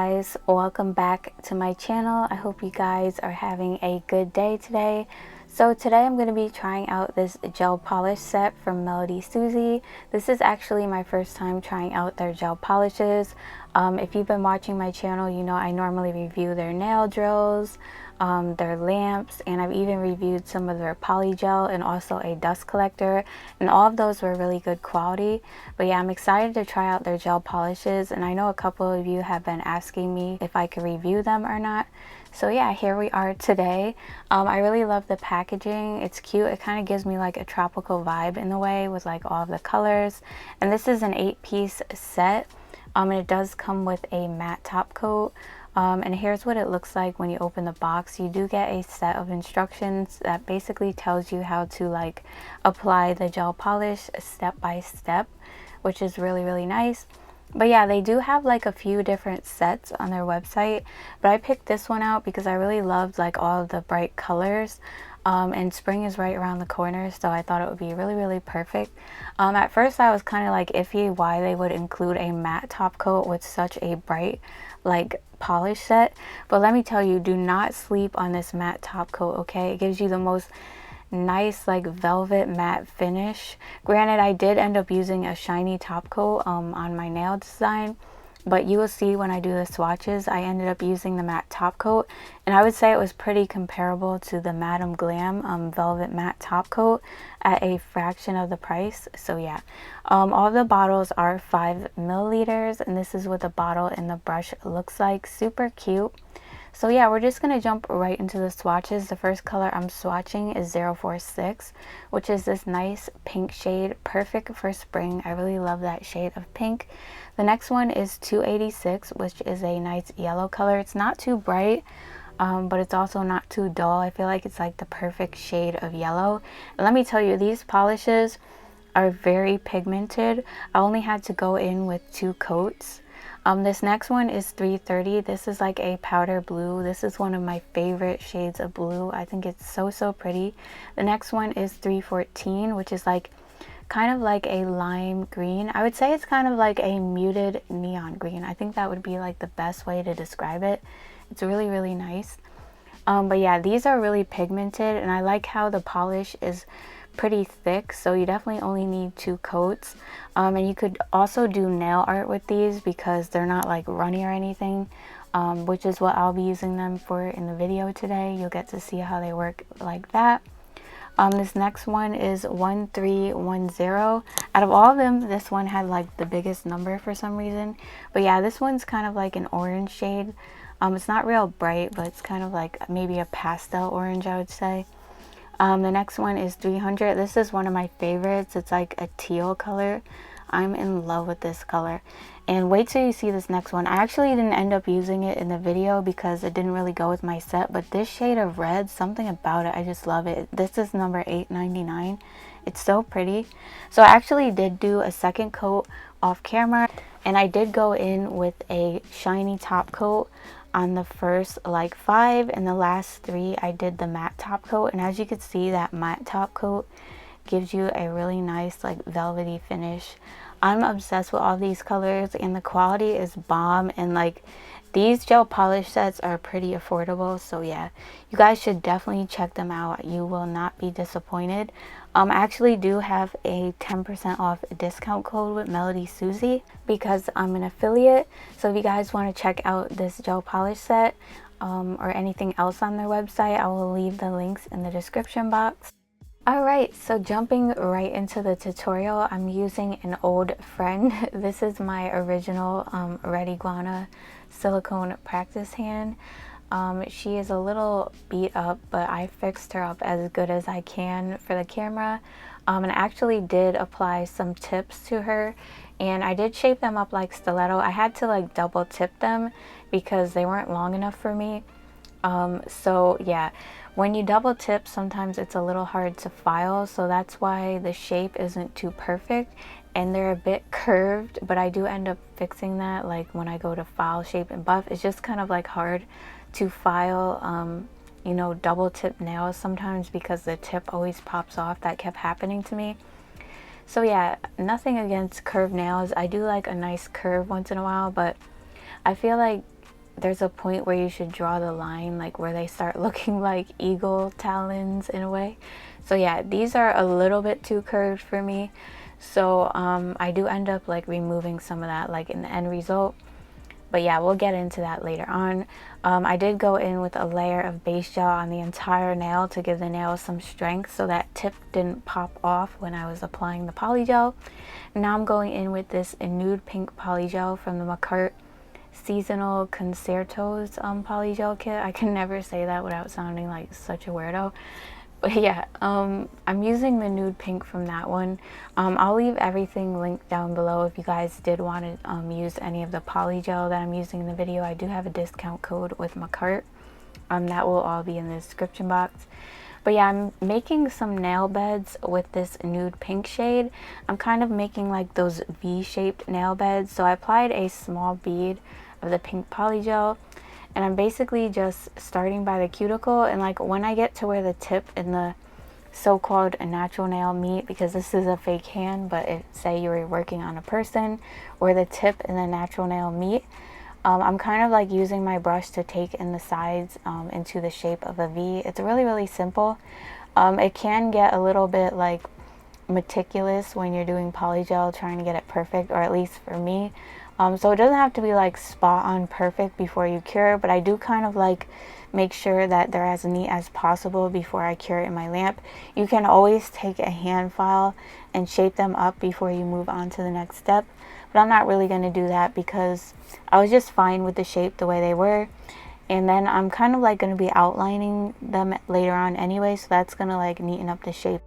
guys, welcome back to my channel. I hope you guys are having a good day today. So today I'm going to be trying out this gel polish set from MelodySusie. This is actually my first time trying out their gel polishes. If you've been watching my channel, you know I normally review their nail drills, their lamps, and I've even reviewed some of their Polygel and also a dust collector, and all of those were really good quality. But yeah, I'm excited to try out their gel polishes, and I know a couple of you have been asking me if I could review them or not. So yeah, here we are today. I really love the packaging. It's cute. It kind of gives me like a tropical vibe in a way with like all of the colors. And this is an 8-piece set. And it does come with a matte top coat. And here's what it looks like when you open the box. You do get a set of instructions that basically tells you how to like apply the gel polish step by step, which is really nice. But yeah, they do have like a few different sets on their website, but I picked this one out because I really loved like all of the bright colors. And spring is right around the corner, so I thought it would be really perfect. At first I was kind of like iffy why they would include a matte top coat with such a bright like polish set, but let me tell you, do not sleep on this matte top coat, okay? It gives you the most nice like velvet matte finish. Granted, I did end up using a shiny top coat on my nail design, but you will see when I do the swatches, I ended up using the matte top coat, and I would say it was pretty comparable to the Madame Glam velvet matte top coat at a fraction of the price. So yeah, all the bottles are 5 milliliters, and this is what the bottle and the brush looks like. Super cute. So yeah, we're just going to jump right into the swatches. The first color I'm swatching is 046, which is this nice pink shade, perfect for spring. I really love that shade of pink. The next one is 286, which is a nice yellow color. It's not too bright, but it's also not too dull. I feel like it's like the perfect shade of yellow. And let me tell you, these polishes are very pigmented. I only had to go in with 2 coats. This next one is 330. This is like a powder blue. This is one of my favorite shades of blue. I think it's so pretty. The next one is 314, which is like kind of like a lime green. I would say it's kind of like a muted neon green. I think that would be like the best way to describe it. It's really nice. But yeah, these are really pigmented, and I like how the polish is pretty thick, so you definitely only need 2 coats. And you could also do nail art with these because they're not like runny or anything, which is what I'll be using them for in the video today. You'll get to see how they work like that. This next one is 1310. Out of all of them, this one had like the biggest number for some reason. But yeah, this one's kind of like an orange shade. It's not real bright, but it's kind of like maybe a pastel orange, I would say. The next one is 300. This is one of my favorites. It's like a teal color. I'm in love with this color. And wait till you see this next one. I actually didn't end up using it in the video because it didn't really go with my set, but this shade of red, something about it, I just love it. This is number 899. It's so pretty. So I actually did do a second coat off camera, and I did go in with a shiny top coat on the first like 5, and the last 3 I did the matte top coat. And as you can see, that matte top coat gives you a really nice like velvety finish. I'm obsessed with all these colors, and the quality is bomb, and like these gel polish sets are pretty affordable. So yeah, you guys should definitely check them out. You will not be disappointed. I actually do have a 10% off discount code with MelodySusie because I'm an affiliate. So if you guys want to check out this gel polish set or anything else on their website, I will leave the links in the description box. Alright, so jumping right into the tutorial, I'm using an old friend. This is my original Red Iguana silicone practice hand. She is a little beat up, but I fixed her up as good as I can for the camera. And I actually did apply some tips to her, and I did shape them up like stiletto. I had to like double tip them because they weren't long enough for me. So yeah, when you double tip, sometimes it's a little hard to file, so that's why the shape isn't too perfect, and they're a bit curved, but I do end up fixing that like when I go to file, shape, and buff. It's just kind of like hard to file you know, double tip nails sometimes because the tip always pops off. That kept happening to me. So yeah, nothing against curved nails. I do like a nice curve once in a while, but I feel like there's a point where you should draw the line, like where they start looking like eagle talons in a way. So yeah, these are a little bit too curved for me. So I do end up like removing some of that like in the end result. But yeah, we'll get into that later on. I did go in with a layer of base gel on the entire nail to give the nail some strength so that tip didn't pop off when I was applying the polygel. Now I'm going in with this nude pink polygel from the MAKARTT Seasonal Concertos polygel kit. I can never say that without sounding like such a weirdo. But yeah, I'm using the nude pink from that one. I'll leave everything linked down below if you guys did want to use any of the polygel that I'm using in the video. I do have a discount code with MAKARTT. That will all be in the description box. But yeah, I'm making some nail beds with this nude pink shade. I'm kind of making like those V-shaped nail beds. So I applied a small bead of the pink polygel. And I'm basically just starting by the cuticle, and like when I get to where the tip and the so-called natural nail meet, because this is a fake hand, but if say you were working on a person where the tip and the natural nail meet, I'm kind of like using my brush to take in the sides into the shape of a V. It's really simple. It can get a little bit like meticulous when you're doing polygel, trying to get it perfect, or at least for me. So it doesn't have to be like spot on perfect before you cure, but I do kind of like make sure that they're as neat as possible before I cure it in my lamp. You can always take a hand file and shape them up before you move on to the next step, but I'm not really going to do that because I was just fine with the shape the way they were. And then I'm kind of like going to be outlining them later on anyway, so that's going to like neaten up the shape.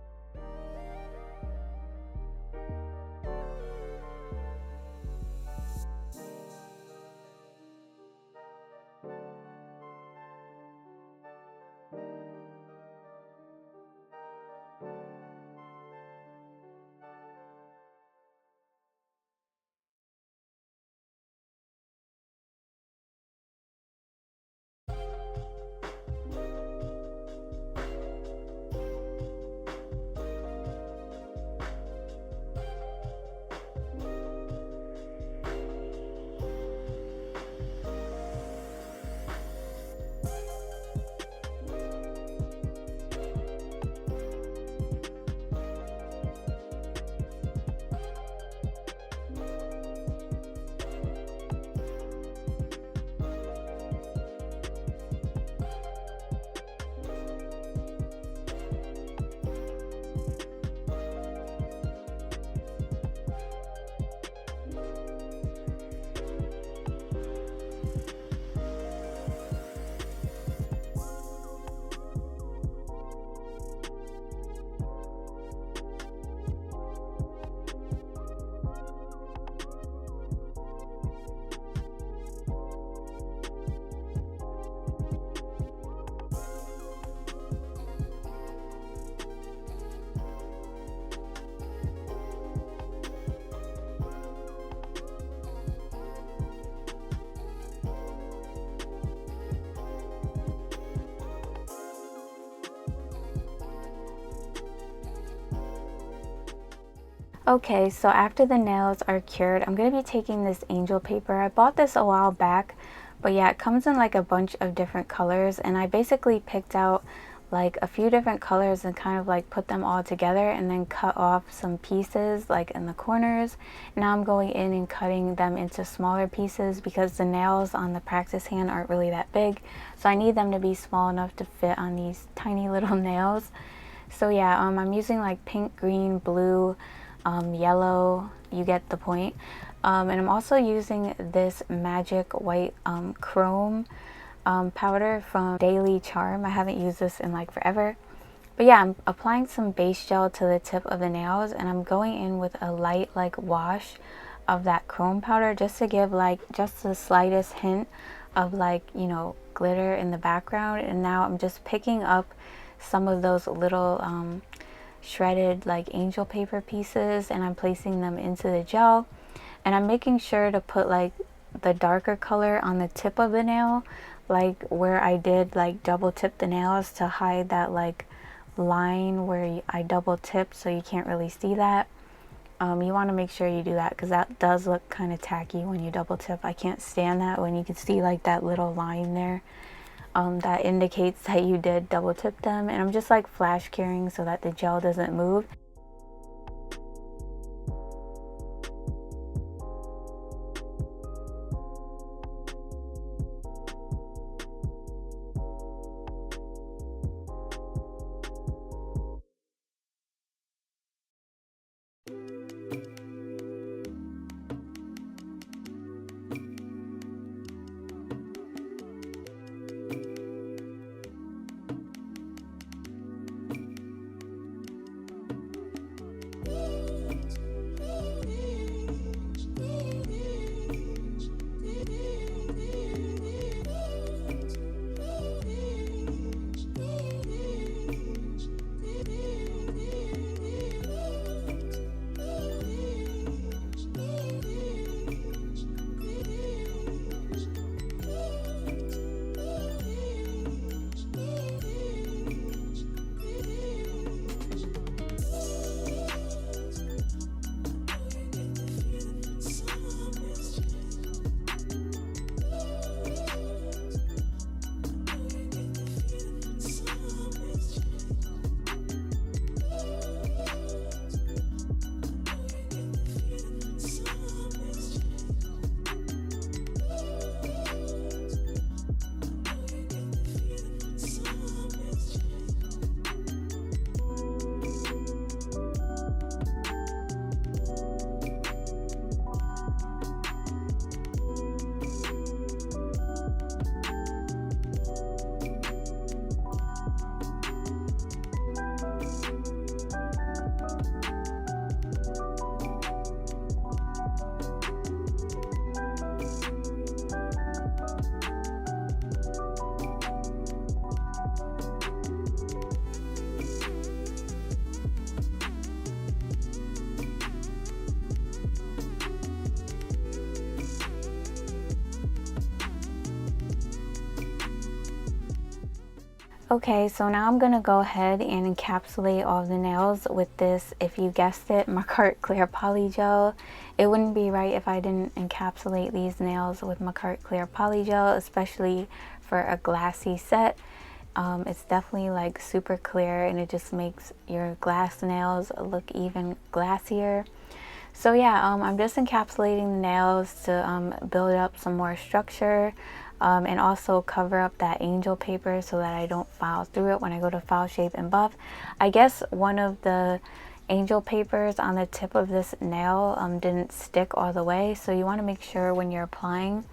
Okay, so after the nails are cured, I'm going to be taking this angel paper. I bought this a while back, but yeah, it comes in like a bunch of different colors, and I basically picked out like a few different colors and kind of like put them all together and then cut off some pieces like in the corners. Now I'm going in and cutting them into smaller pieces because the nails on the practice hand aren't really that big, so I need them to be small enough to fit on these tiny little nails. So yeah, I'm using like pink, green, blue, yellow, you get the point. And I'm also using this magic white chrome powder from Daily Charm. I haven't used this in like forever. But yeah, I'm applying some base gel to the tip of the nails, and I'm going in with a light like wash of that chrome powder just to give like just the slightest hint of like, you know, glitter in the background. And now I'm just picking up some of those little shredded like angel paper pieces, and I'm placing them into the gel, and I'm making sure to put like the darker color on the tip of the nail, like where I did like double tip the nails to hide that like line where I double tipped, so you can't really see that. You want to make sure you do that because that does look kind of tacky when you double tip. I can't stand that when you can see like that little line there. That indicates that you did double tip them, and I'm just like flash curing so that the gel doesn't move. Okay, so now I'm gonna go ahead and encapsulate all the nails with this, if you guessed it, MAKARTT Clear Polygel. It wouldn't be right if I didn't encapsulate these nails with MAKARTT Clear Polygel, especially for a glassy set. It's definitely like super clear, and it just makes your glass nails look even glassier. So yeah, I'm just encapsulating the nails to build up some more structure. And also cover up that angel paper so that I don't file through it when I go to file, shape, and buff. I guess one of the angel papers on the tip of this nail didn't stick all the way, so you want to make sure when you're applying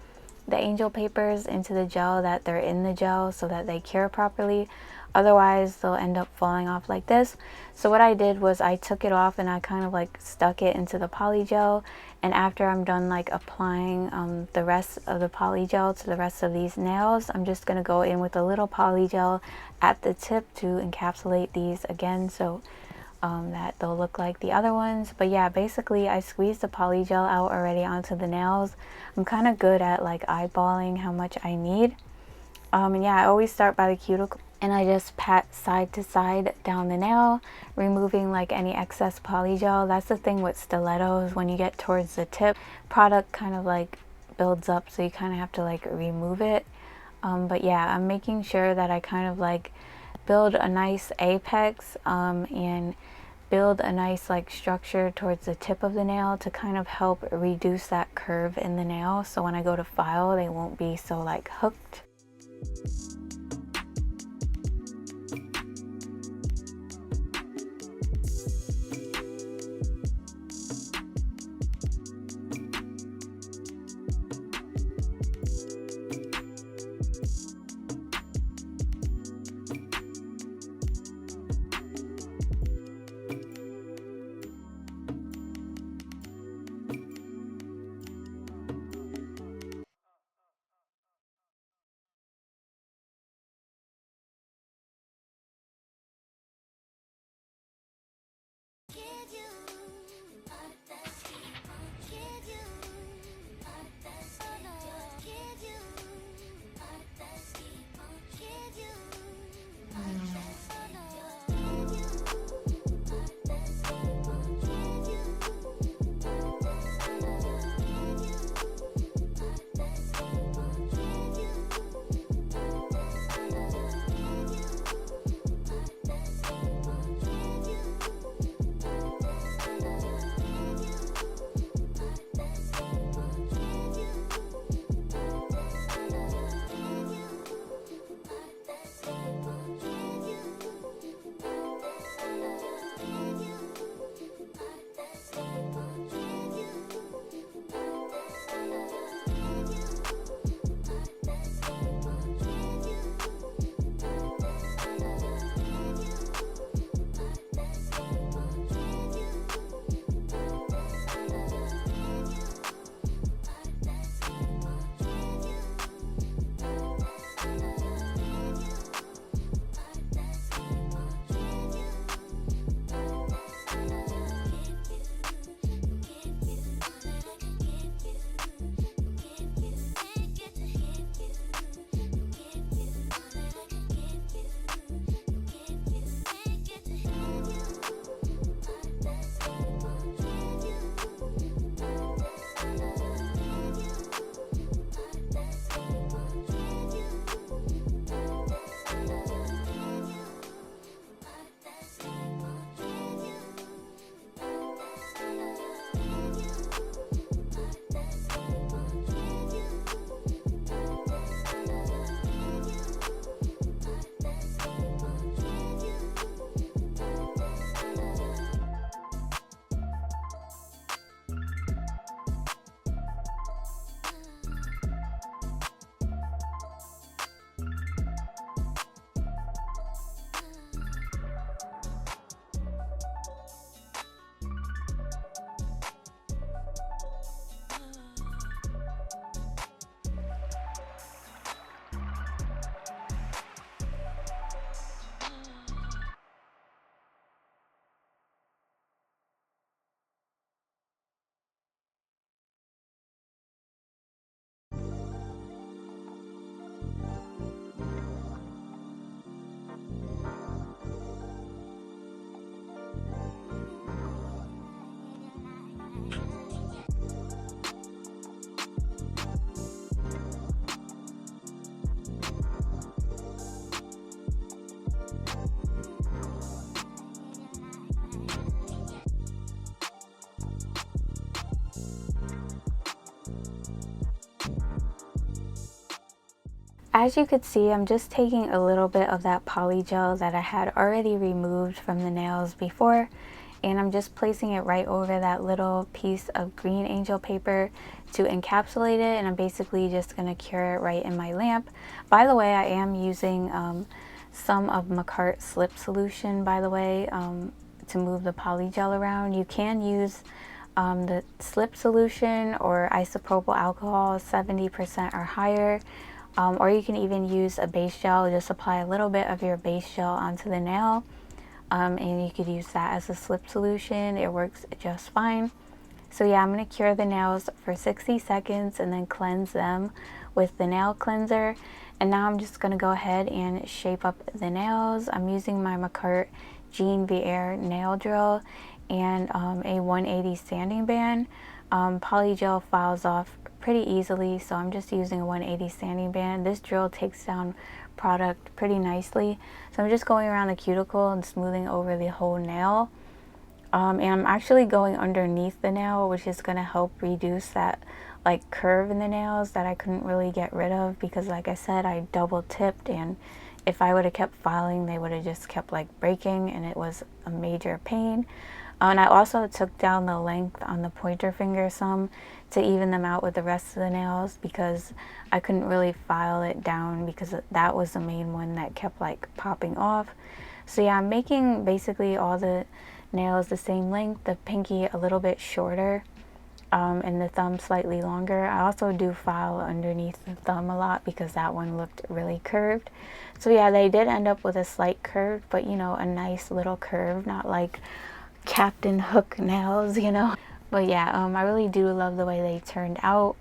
the angel papers into the gel that they're in the gel so that they cure properly. Otherwise they'll end up falling off like this. So what I did was I took it off and I kind of like stuck it into the polygel, and after I'm done like applying the rest of the polygel to the rest of these nails, I'm just going to go in with a little polygel at the tip to encapsulate these again so that they'll look like the other ones. But yeah, basically I squeezed the polygel out already onto the nails. I'm kind of good at like eyeballing how much I need. And yeah, I always start by the cuticle and I just pat side to side down the nail, removing like any excess polygel. That's the thing with stilettos, when you get towards the tip, product kind of like builds up, so you kind of have to like remove it. But yeah, I'm making sure that I kind of like build a nice apex and build a nice like structure towards the tip of the nail to kind of help reduce that curve in the nail, so when I go to file they won't be so like hooked. as you could see, I'm just taking a little bit of that polygel that I had already removed from the nails before, and I'm just placing it right over that little piece of green angel paper to encapsulate it, and I'm basically just going to cure it right in my lamp. By the way, I am using some of MAKARTT slip solution, by the way, to move the polygel around. You can use the slip solution or isopropyl alcohol 70% or higher, or you can even use a base gel. Just apply a little bit of your base gel onto the nail, and you could use that as a slip solution. It works just fine. So yeah, I'm going to cure the nails for 60 seconds and then cleanse them with the nail cleanser. And now I'm just going to go ahead and shape up the nails. I'm using my MAKARTT Geneviere nail drill and a 180 sanding band. Polygel files off pretty easily, so I'm just using a 180 sanding band. This drill takes down product pretty nicely. So I'm just going around the cuticle and smoothing over the whole nail. And I'm actually going underneath the nail, which is going to help reduce that like curve in the nails that I couldn't really get rid of, because like I said, I double tipped, and if I would have kept filing, they would have just kept like breaking, and it was a major pain. And I also took down the length on the pointer finger some to even them out with the rest of the nails, because I couldn't really file it down because that was the main one that kept like popping off. So yeah, I'm making basically all the nails the same length, the pinky a little bit shorter, and the thumb slightly longer. I also do file underneath the thumb a lot because that one looked really curved. So yeah, they did end up with a slight curve, but you know, a nice little curve, not like Captain Hook nails, you know. But yeah, I really do love the way they turned out.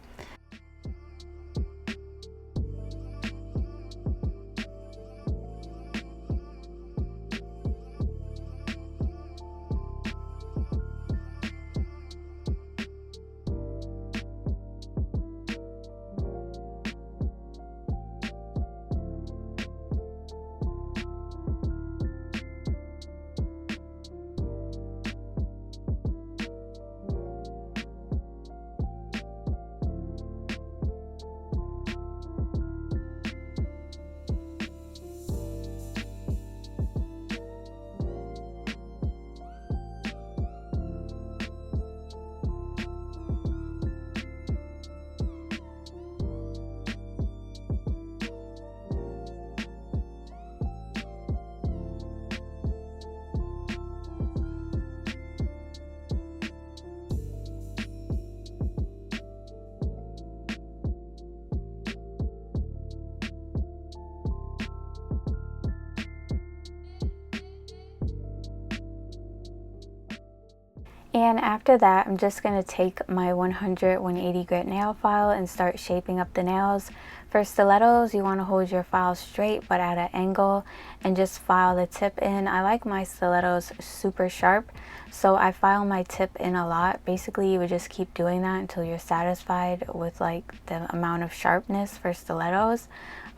And after that, I'm just going to take my 180 grit nail file and start shaping up the nails. For stilettos, you want to hold your file straight but at an angle and just file the tip in. I like my stilettos super sharp, so I file my tip in a lot. Basically, you would just keep doing that until you're satisfied with like the amount of sharpness for stilettos.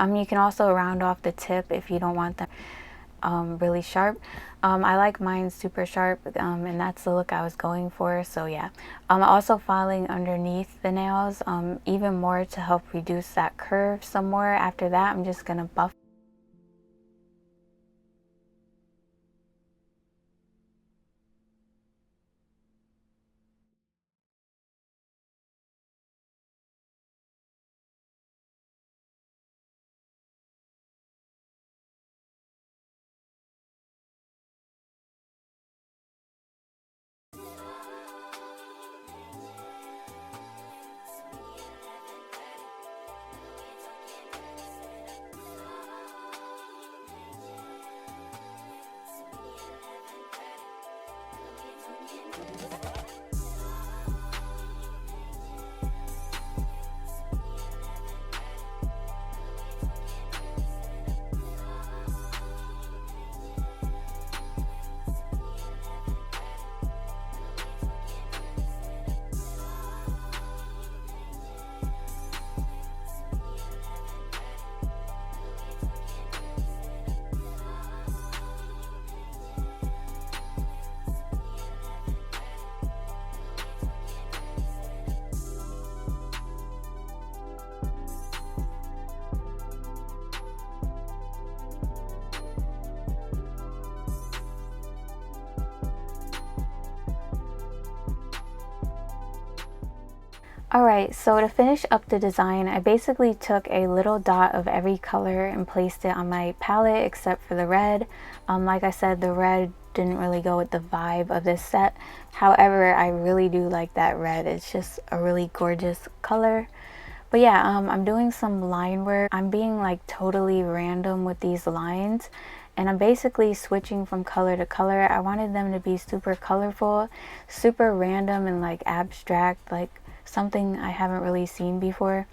You can also round off the tip if you don't want them really sharp. I like mine super sharp, and that's the look I was going for. So yeah, also filing underneath the nails even more to help reduce that curve some more. After that, I'm just gonna buff. Alright, so to finish up the design, I basically took a little dot of every color and placed it on my palette except for the red. Like I said, the red didn't really go with the vibe of this set. However, I really do like that red. It's just a really gorgeous color. But yeah, I'm doing some line work. I'm being like totally random with these lines. And I'm basically switching from color to color. I wanted them to be super colorful, super random and like abstract, like something I haven't really seen before.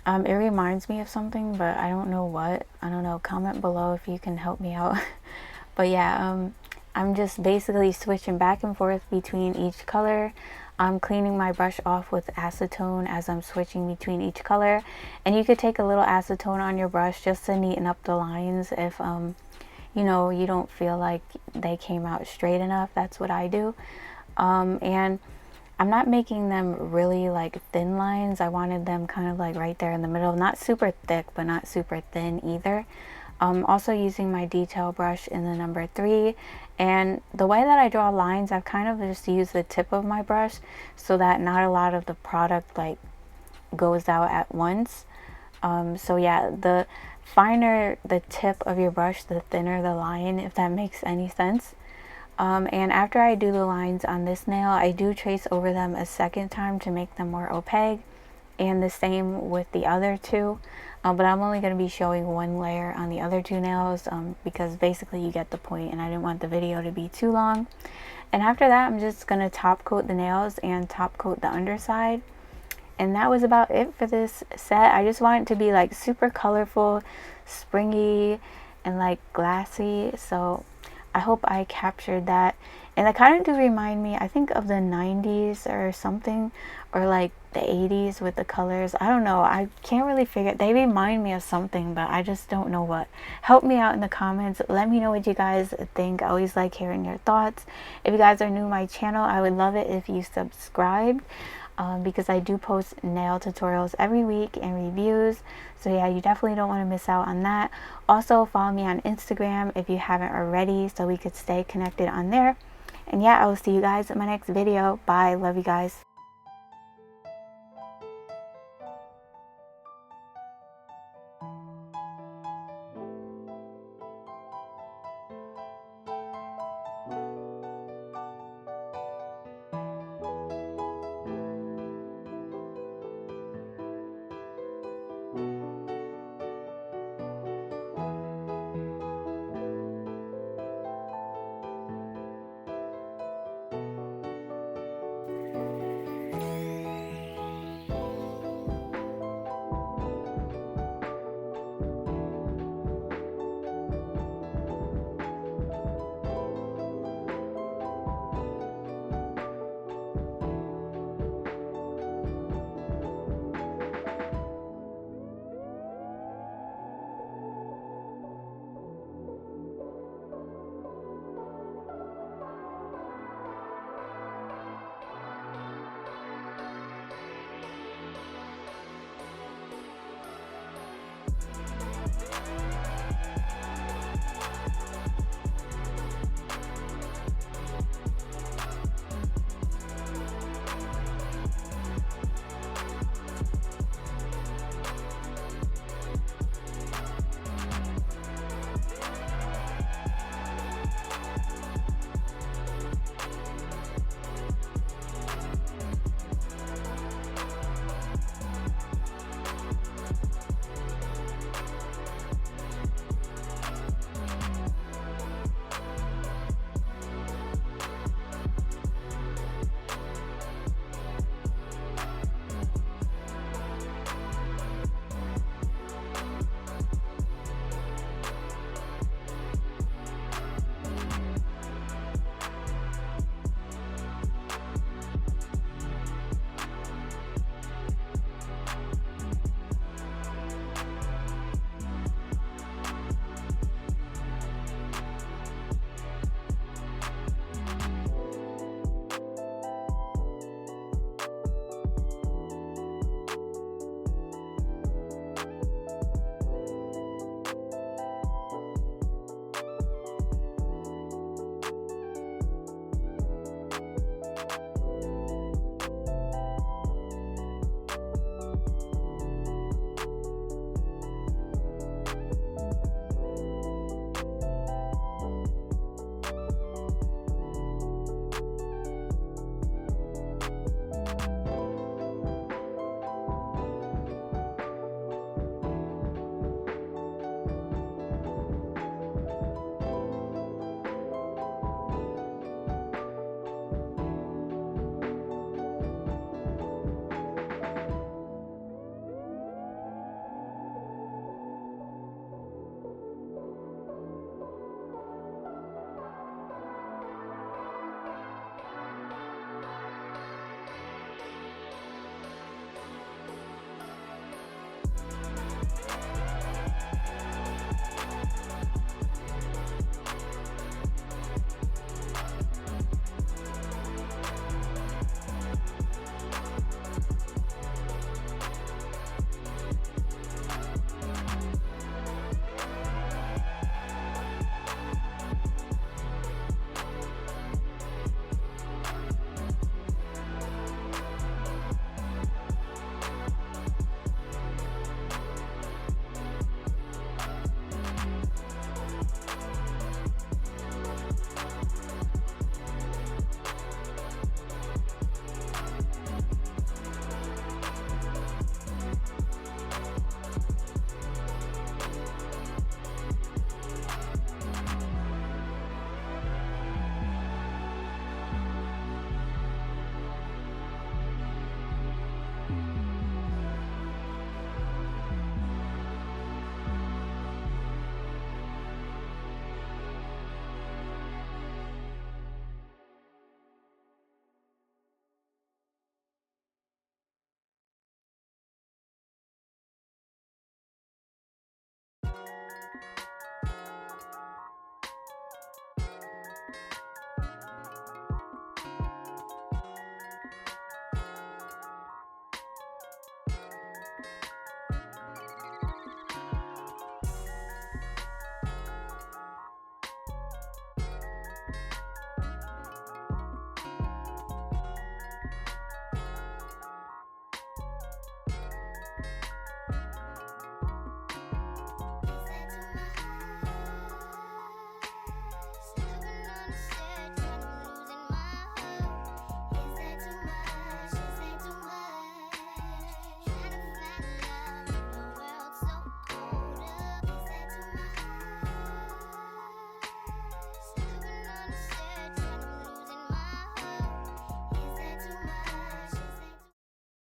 It reminds me of something, but I don't know what. I don't know. Comment below if you can help me out. But yeah, I'm just basically switching back and forth between each color. I'm cleaning my brush off with acetone as I'm switching between each color. And you could take a little acetone on your brush just to neaten up the lines if you know, you don't feel like they came out straight enough. That's what I do. And I'm not making them really like thin lines. I wanted them kind of like right there in the middle, not super thick but not super thin either. Also using my detail brush in the number 3, and the way that I draw lines, I've kind of just used the tip of my brush so that not a lot of the product like goes out at once. So yeah, the finer the tip of your brush, the thinner the line, if that makes any sense. And after I do the lines on this nail, I do trace over them a second time to make them more opaque, and the same with the other two. But I'm only going to be showing one layer on the other two nails because basically you get the point, and I didn't want the video to be too long. And after that, I'm just going to top coat the nails and top coat the underside. And that was about it for this set. I just want it to be like super colorful, springy, and like glassy. So I hope I captured that. And they kind of do remind me, I think, of the 90s or something, or like the 80s with the colors. I don't know. I can't really figure. They remind me of something, but I just don't know what. Help me out in the comments. Let me know what you guys think. I always like hearing your thoughts. If you guys are new to my channel, I would love it if you subscribed. Because I do post nail tutorials every week and reviews. So yeah, you definitely don't want to miss out on that. Also, follow me on Instagram if you haven't already so we could stay connected on there. And yeah, I will see you guys in my next video. Bye. Love you guys.